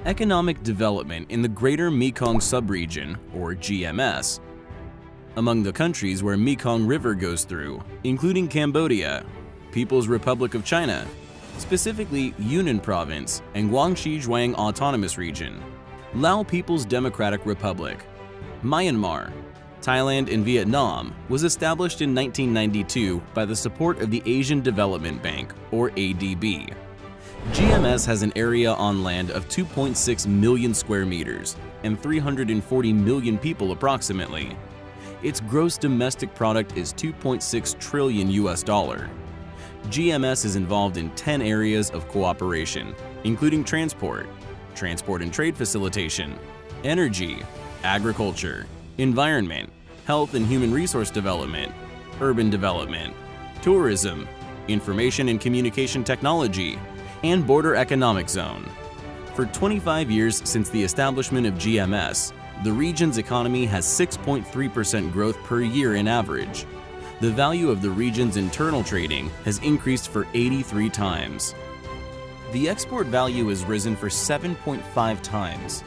Economic development in the Greater Mekong Subregion, or GMS. Among the countries where Mekong River goes through, including Cambodia, People's Republic of China, specifically Yunnan Province and Guangxi Zhuang Autonomous Region, Lao People's Democratic Republic, Myanmar, Thailand and Vietnam was established in 1992 by the support of the Asian Development Bank, or ADB. GMS has an area on land of 2.6 million square meters and 340 million people approximately. Its gross domestic product is $2.6 trillion. GMS is involved in 10 areas of cooperation, including transport and trade facilitation, energy, agriculture, environment, health and human resource development, urban development, tourism, information and communication technology, and border economic zone. For 25 years since the establishment of GMS, the region's economy has 6.3% growth per year in average. The value of the region's internal trading has increased for 83 times. The export value has risen for 7.5 times.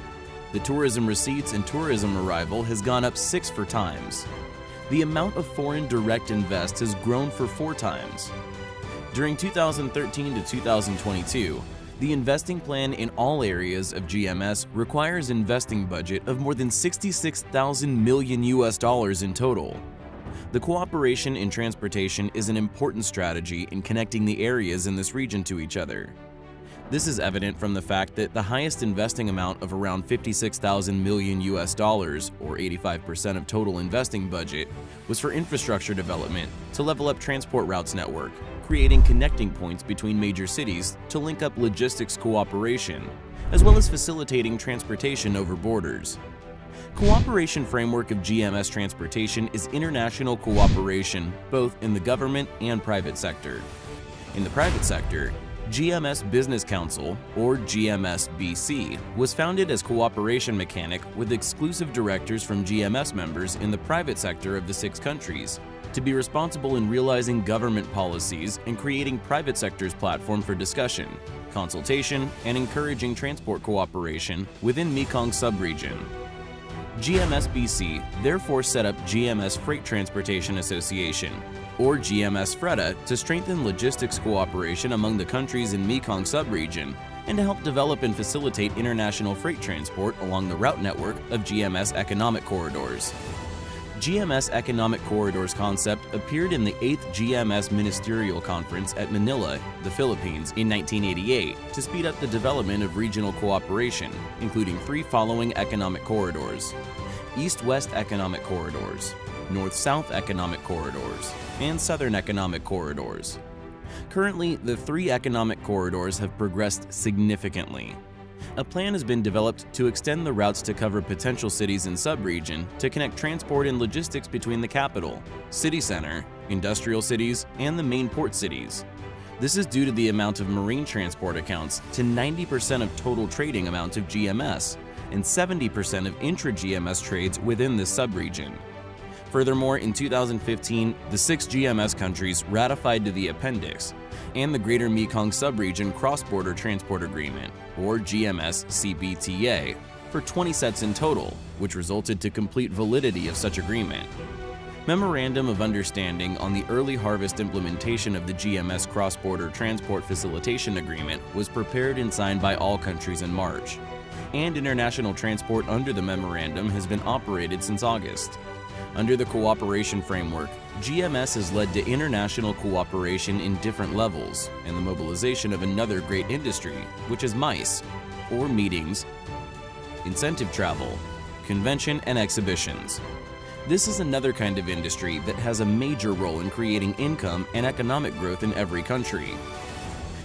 The tourism receipts and tourism arrival has gone up 6 times. The amount of foreign direct invest has grown for 4 times. During 2013 to 2022, the investing plan in all areas of GMS requires investing budget of more than $66,000 million in total. The cooperation in transportation is an important strategy in connecting the areas in this region to each other. This is evident from the fact that the highest investing amount of around $56,000 million, or 85% of total investing budget, was for infrastructure development to level up transport routes network, creating connecting points between major cities to link up logistics cooperation, as well as facilitating transportation over borders. Cooperation framework of GMS transportation is international cooperation both in the government and private sector. In the private sector, GMS Business Council, or GMS-BC, was founded as cooperation mechanic with exclusive directors from GMS members in the private sector of the 6 countries, to be responsible in realizing government policies and creating private sector's platform for discussion, consultation, and encouraging transport cooperation within Mekong subregion. GMS-BC therefore set up GMS Freight Transportation Association, or GMSFRETA, to strengthen logistics cooperation among the countries in Mekong subregion and to help develop and facilitate international freight transport along the route network of GMS Economic Corridors. GMS Economic Corridors concept appeared in the 8th GMS Ministerial Conference at Manila, the Philippines, in 1988 to speed up the development of regional cooperation, including 3 following economic corridors: East-West Economic Corridors, North-South Economic Corridors, and Southern Economic Corridors. Currently, the 3 economic corridors have progressed significantly. A plan has been developed to extend the routes to cover potential cities in sub-region to connect transport and logistics between the capital, city center, industrial cities, and the main port cities. This is due to the amount of marine transport accounts to 90% of total trading amount of GMS and 70% of intra-GMS trades within this sub-region. Furthermore, in 2015, the 6 GMS countries ratified to the Appendix and the Greater Mekong Subregion Cross-Border Transport Agreement, or GMS-CBTA, for 20 sets in total, which resulted to complete validity of such agreement. Memorandum of Understanding on the early harvest implementation of the GMS Cross-Border Transport Facilitation Agreement was prepared and signed by all countries in March, and international transport under the memorandum has been operated since August. Under the cooperation framework, GMS has led to international cooperation in different levels and the mobilization of another great industry, which is MICE, or meetings, incentive travel, convention and exhibitions. This is another kind of industry that has a major role in creating income and economic growth in every country.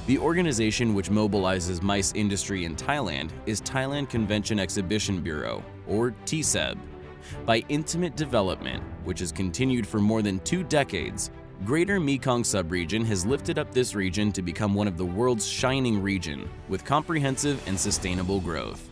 The organization which mobilizes MICE industry in Thailand is Thailand Convention Exhibition Bureau, or TCEB. By intimate development, which has continued for more than 2 decades, Greater Mekong Subregion has lifted up this region to become one of the world's shining region with comprehensive and sustainable growth.